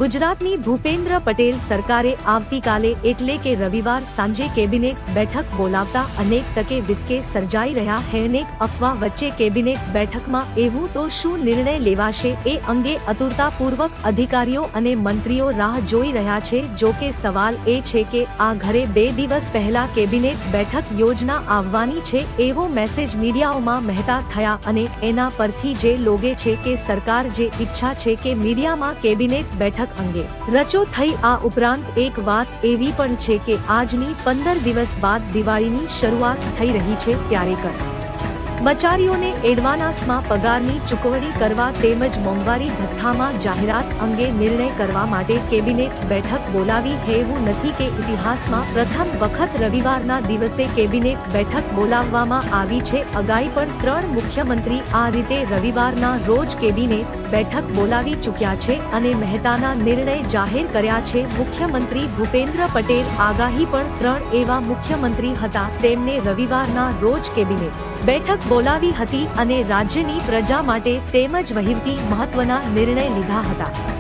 ગુજરાતની ભૂપેન્દ્ર પટેલ સરકારે આવતીકાલે એટલે કે રવિવાર સાંજે કેબિનેટ બેઠક બોલાવતા અનેક તકે વિતકે સર્જાઈ રહ્યા હે। અનેક અફવા વચ્ચે કેબિનેટ બેઠકમાં એવું તો શું નિર્ણય લેવાશે એ અંગે આતુરતાપૂર્વક અધિકારીઓ અને મંત્રીઓ રાહ જોઈ રહ્યા છે। જો કે સવાલ એ છે કે આ ઘરે 2 દિવસ પહેલા કેબિનેટ બેઠક યોજના આવવાની છે એવો મેસેજ મીડિયાઓમાં મહેતા થયા અને એના પરથી જે લોગે છે કે સરકાર જે ઈચ્છા છે કે મીડિયામાં કેબિનેટ બેઠક અંગે રચો થઈ। આ ઉપરાંત એક વાત એવી પણ છે કે આજની 15 દિવસ બાદ દિવાળીની શરૂઆત થઈ રહી છે ત્યારે કર્મચારીઓને એડવાન્સમાં પગારની ચૂકવણી કરવા તેમજ મોંઘવારી ભથ્થામાં જાહેરાત અંગે નિર્ણય કરવા માટે કેબિનેટ બેઠક બોલાવી હે। એવું નથી કે ઇતિહાસમાં પ્રથમ વખત રવિવારના દિવસે કેબિનેટ બેઠક બોલાવવામાં આવી છે। અગાઉ પણ 3 મુખ્યમંત્રી આ રીતે રવિવારના રોજ કેબિનેટ બેઠક બોલાવી ચૂક્યા છે અને મહેતાના નિર્ણય જાહેર કર્યા છે। મુખ્યમંત્રી ભૂપેન્દ્ર પટેલ આગાહી પણ 3 એવા મુખ્યમંત્રી હતા તેમને રવિવારના રોજ કેબિનેટ બેઠક બોલાવી હતી અને રાજ્યની પ્રજા માટે તેમજ વહીવટી મહત્વના નિર્ણય લીધા હતા।